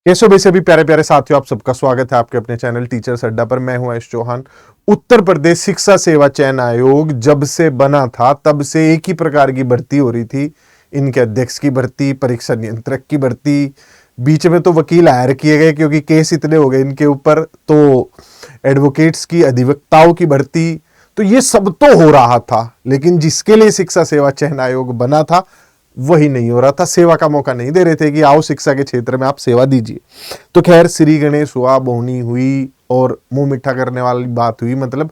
कैसे भाई सभी प्यारे प्यारे साथियों, आप सबका स्वागत है आपके अपने चैनल टीचर्स अड्डा पर। मैं हूं आयुष चौहान। उत्तर प्रदेश शिक्षा सेवा चयन आयोग जब से बना था तब से एक ही प्रकार की भर्ती हो रही थी। इनके अध्यक्ष की भर्ती, परीक्षा नियंत्रक की भर्ती, बीच में तो वकील हायर किए गए क्योंकि केस इतने हो गए इनके ऊपर, तो एडवोकेट्स की, अधिवक्ताओं की भर्ती, तो ये सब तो हो रहा था। लेकिन जिसके लिए शिक्षा सेवा चयन आयोग बना था वही नहीं हो रहा था। सेवा का मौका नहीं दे रहे थे कि आओ शिक्षा के क्षेत्र में आप सेवा दीजिए। तो खैर, श्री गणेश हुआ, बोहनी हुई और मुंह मीठा करने वाली बात हुई। मतलब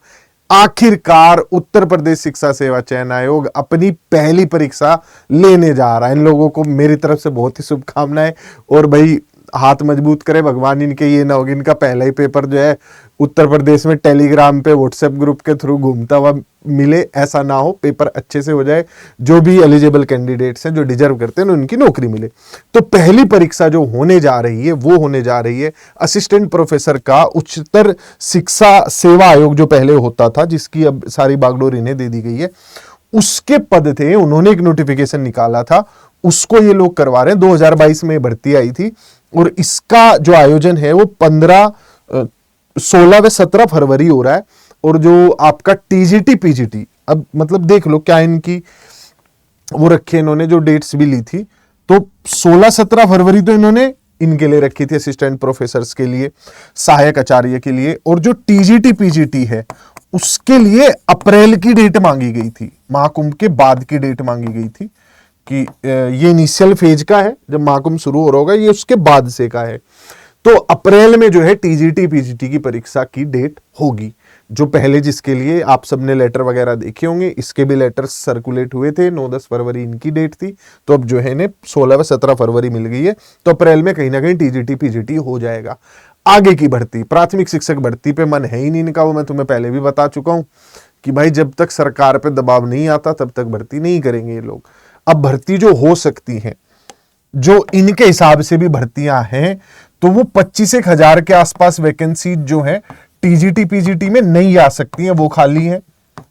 आखिरकार उत्तर प्रदेश शिक्षा सेवा चयन आयोग अपनी पहली परीक्षा लेने जा रहा है। इन लोगों को मेरी तरफ से बहुत ही शुभकामनाएं। और भाई हाथ मजबूत करे भगवान, इनके ये ना होगी इनका पहला ही पेपर जो है उत्तर प्रदेश में टेलीग्राम पे, व्हाट्सएप ग्रुप के थ्रू घूमता हुआ मिले। ऐसा ना हो, पेपर अच्छे से हो जाए, जो भी एलिजिबल कैंडिडेट्स हैं, जो डिजर्व करते हैं, उनकी नौकरी मिले। तो पहली परीक्षा जो होने जा रही है वो होने जा रही है असिस्टेंट प्रोफेसर का उच्चतर शिक्षा सेवा आयोग जो पहले होता था, जिसकी अब सारी बागडोर इन्हें दे दी गई है। उसके पद थे, उन्होंने एक नोटिफिकेशन निकाला था, उसको ये लोग करवा रहे हैं। 2022 में भर्ती आई थी और इसका जो आयोजन है वो 15, 16 व 17 फरवरी हो रहा है। और जो आपका टीजीटी पीजीटी, अब मतलब देख लो क्या इनकी वो रखे इन्होंने, जो डेट्स भी ली थी, तो 16-17 फरवरी तो इन्होंने इनके लिए रखी थी, असिस्टेंट प्रोफेसर्स के लिए, सहायक आचार्य के लिए। और जो टीजीटी पीजीटी है उसके लिए अप्रैल की डेट मांगी गई थी, महाकुंभ के बाद की डेट मांगी गई थी कि ये इनिशियल फेज का है, जब महाकुंभ शुरू हो रहा होगा, ये उसके बाद से का है। तो अप्रैल में जो है टीजीटी पीजीटी की परीक्षा की डेट होगी। जो पहले जिसके लिए आप सबने लेटर वगैरह देखे होंगे, इसके भी लेटर सर्कुलेट हुए थे। 9-10 फरवरी इनकी डेट थी, तो अब जो है इन्हें 16 व 17 फरवरी मिल गई है। तो अप्रैल में कहीं ना कहीं टीजीटी पीजीटी हो जाएगा। आगे की भर्ती, प्राथमिक शिक्षक भर्ती पे मन है ही नहीं इनका, वो मैं तुम्हें पहले भी बता चुका हूं कि भाई जब तक सरकार पे दबाव नहीं आता तब तक भर्ती नहीं करेंगे ये लोग। अब भर्ती जो हो सकती है, जो इनके हिसाब से भी भर्तियां हैं, तो वो 25,000 के आसपास वैकेंसी जो है टीजीटी पीजीटी में नहीं आ सकती हैं, वो खाली हैं।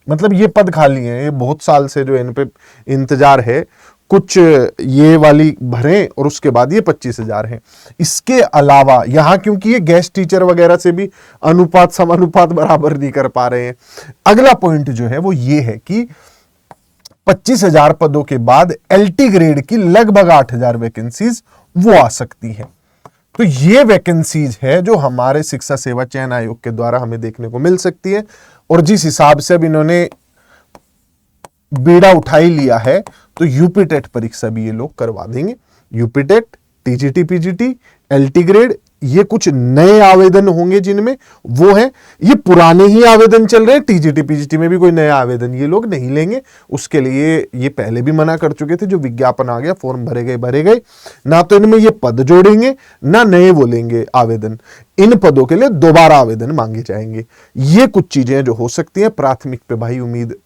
मतलब ये पद खाली हैं, ये बहुत साल से जो इन पे इंतजार है। कुछ ये वाली भरें और उसके बाद ये 25,000 हैं। इसके अलावा यहाँ क्योंकि ये गेस्ट टीचर वगैरह से भी अनुपात समानुपात बराबर नहीं कर पा रहे हैं। अगला पॉइंट जो है वो ये है कि 25,000 पदों के बाद एलटी ग्रेड की लगभग 8,000 वैकेंसीज वो आ सकती है। तो ये वैकेंसीज है जो हमारे शिक्षा सेवा चयन आयोग के द्वारा हमें देखने को मिल सकती है। और जिस हिसाब से अब इन्होंने बीड़ा उठा ही लिया है, तो यूपी टेट परीक्षा भी ये लोग करवा देंगे। UP TET, TGT PGT, LT grade, ये कुछ नए आवेदन होंगे जिनमें वो है। ये पुराने ही आवेदन चल रहे हैं, टीजीटी पीजीटी में भी कोई नया आवेदन ये लोग नहीं लेंगे। उसके लिए ये पहले भी मना कर चुके थे, जो विज्ञापन आ गया, फॉर्म भरे गए ना, तो इनमें ये पद जोड़ेंगे ना नए वो लेंगे आवेदन। इन पदों के लिए दोबारा आवेदन मांगे जाएंगे। ये कुछ चीजें जो हो सकती हैं। प्राथमिक पे भाई उम्मीद,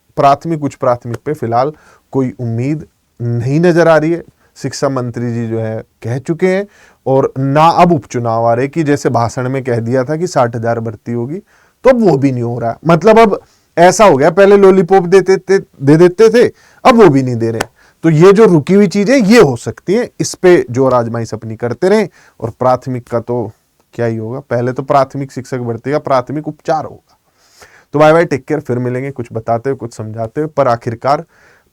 उच्च प्राथमिक पे फिलहाल कोई उम्मीद नहीं नजर आ रही है। शिक्षा मंत्री जी जो है कह चुके हैं, और ना अब उपचुनाव आ रहे कि जैसे भाषण में कह दिया था कि 60,000 भर्ती होगी, तो अब वो भी नहीं हो रहा। मतलब अब ऐसा हो गया, पहले लॉलीपॉप दे देते थे, अब वो भी नहीं दे रहे। तो ये जो रुकी हुई चीजें ये हो सकती है, इस पे जो आजमाइश अपनी करते रहे। और प्राथमिक का तो क्या ही होगा, पहले तो प्राथमिक शिक्षक भर्ती का प्राथमिक उपचार होगा। तो बाय बाय, टेक केयर। फिर मिलेंगे कुछ बताते हुए, कुछ समझाते हुए। पर आखिरकार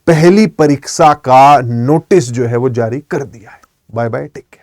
पहली परीक्षा का नोटिस जो है वो जारी कर दिया है। Bye bye, take care.